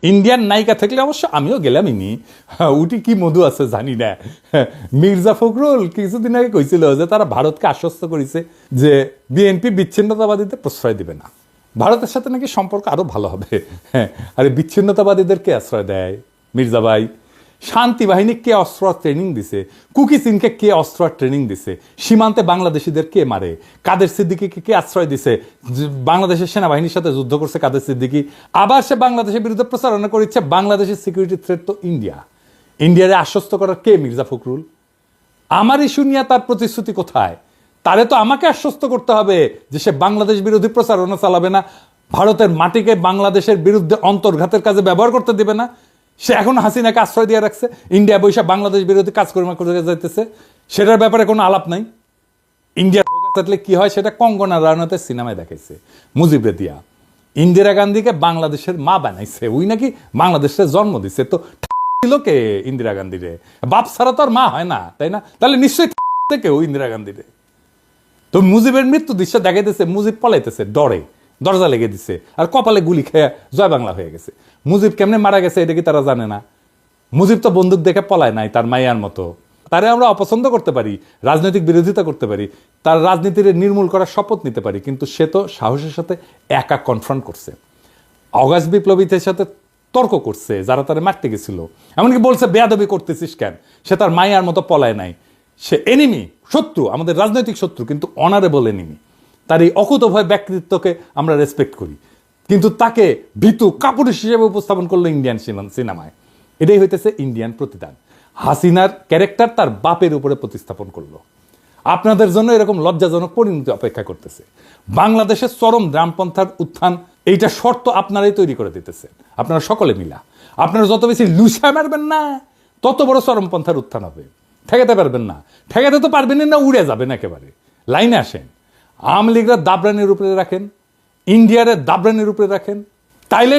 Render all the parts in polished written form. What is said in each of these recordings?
Indian নায়িকা থাকলে অবশ্য আমিও গেলামই নি, উটি কি মধু আছে জানি না। মির্জা ফখরুল কিছুদিন আগে কইছিল যে তারা ভারতকে আশ্বস্ত করেছে যে বিএনপি বিচ্ছিন্নতাবাদীতে প্রশ্রয় দিবে না, ভারতের সাথে নাকি সম্পর্ক আরো ভালো হবে। আরে বিচ্ছিন্নতাবাদীদের কে আশ্রয় দেয় মির্জা ভাই? শান্তি বাহিনী কে অস্ত্র ট্রেনিং দিছে? কুকি সিনকে কে অস্ত্র ট্রেনিং দিছে? সীমান্তে বাংলাদেশিদের কে মারে? কাদের সিদ্দিকিকে কে আশ্রয় দিছে? বাংলাদেশের সেনাবাহিনীর সাথে যুদ্ধ করছে কাদের সিদ্দিকি, আবার সে বাংলাদেশের বিরুদ্ধে প্রচারণা করেছে। বাংলাদেশের সিকিউরিটি থ্রেট তো ইন্ডিয়া, ইন্ডিয়ারে আশ্বস্ত করার কে মির্জা ফখরুল? আমার ইস্যু নিয়ে তার প্রতিশ্রুতি কোথায়? তারে তো আমাকে আশ্বস্ত করতে হবে যে সে বাংলাদেশ বিরোধী প্রচারণা চালাবে না, ভারতের মাটিকে বাংলাদেশের বিরুদ্ধে অন্তর্ঘাতের কাজে ব্যবহার করতে দিবে না। সে এখন হাসিনাকে আশ্রয় দিয়ে রাখছে, ইন্ডিয়া বৈশা বাংলাদেশ বিরোধী কাজকর্ম করে যাইতেছে, সেটার ব্যাপারে কোনো আলাপ নাই। ইন্ডিয়া থাকলে কি হয় সেটা কঙ্গনা রানাওয়াতের সিনেমায় দেখাইছে মুজিবরে দিয়া। ইন্দিরা গান্ধীকে বাংলাদেশের মা বানাইছে, ওই নাকি বাংলাদেশের জন্ম দিছে। তো কে ইন্দিরা গান্ধীরে? বাপ ছাড়া তো আর মা হয় না, তাই না? তাহলে নিশ্চয়ই থেকে ও ইন্দিরা গান্ধীরে। তো মুজিবের মৃত্যু দৃশ্য দেখাইতেছে, মুজিব পলাইতেছে ডরে, দরজা লেগে দিছে আর কপালে গুলি খেয়ে জয় বাংলা হয়ে গেছে। মুজিব কেমনে মারা গেছে এটা কি তারা জানে না? মুজিব তো বন্দুক দেখে পলায় নাই তার মাইয়ার মতো। তারে আমরা অপছন্দ করতে পারি, রাজনৈতিক বিরোধিতা করতে পারি, তার রাজনীতির নির্মূল করার শপথ নিতে পারি, কিন্তু সে তো সাহসের সাথে একা কনফ্রন্ট করছে, অগাস্ট বিপ্লবীদের সাথে তর্ক করছে যারা তারা মারতে গেছিল, এমনকি বলছে বেয়াদবি করতেছিস কেন। সে তার মাইয়ার মতো পলায় নাই, সে এনিমি, শত্রু, আমাদের রাজনৈতিক শত্রু, কিন্তু অনারেবল এনিমি। তার এই অকুতভয় ব্যক্তিত্বকে আমরা রেসপেক্ট করি, কিন্তু তাকে ভীতু কাপুরুষ হিসেবে উপস্থাপন করলো ইন্ডিয়ান সিনেমায়। এটাই হইতেছে ইন্ডিয়ান প্রতিদান। হাসিনার ক্যারেক্টার তার বাপের উপরে প্রতিস্থাপন করলো। আপনাদের জন্য এরকম লজ্জাজনক পরিণতি অপেক্ষা করতেছে। বাংলাদেশের চরম ডানপন্থার উত্থান, এইটা শর্ত আপনারাই তৈরি করে দিতেছেন, আপনারা সকলে মিলা। আপনারা যত বেশি লুসা মারবেন না, তত বড় চরমপন্থার উত্থান হবে। ঠেকাতে পারবেন না, ঠেকাতে তো পারবেন না, উড়ে যাবেন একেবারে। লাইনে আসেন, আওয়ামী লীগরা দাবরানির উপরে রাখেন, ইন্ডিয়ারে দাবরানির উপরে রাখেন, তাইলে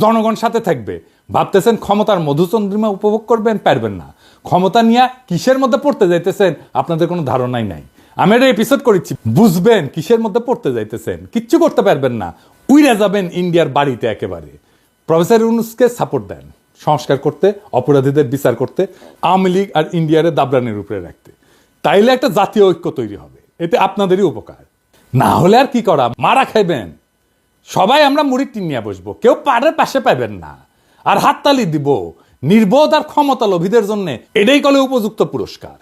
জনগণ সাথে থাকবে। ভাবতেছেন ক্ষমতার মধুচন্দ্রিমা উপভোগ করবেন, পারবেন না। ক্ষমতা নিয়ে কিসের মধ্যে পড়তে যাইতেছেন আপনাদের কোনো ধারণাই নাই। আমি একটা এপিসোড করেছি, বুঝবেন কিসের মধ্যে পড়তে যাইতেছেন। কিচ্ছু করতে পারবেন না, উইরা যাবেন ইন্ডিয়ার বাড়িতে একেবারে। প্রফেসর ইউনূসকে সাপোর্ট দেন সংস্কার করতে, অপরাধীদের বিচার করতে, আওয়ামী লীগ আর ইন্ডিয়ারে দাবরানির উপরে রাখতে। তাইলে একটা জাতীয় ঐক্য তৈরি হবে, এতে আপনাদেরই উপকার। না হলে আর কি করা, মারা খাইবেন। সবাই আমরা মুড়ির টিন নিয়ে বসবো, কেউ পাড়ের পাশে পাইবেন না, আর হাততালি দিব নির্বোধ আর ক্ষমতা লোভীদের জন্য। এটাই কলে উপযুক্ত পুরস্কার।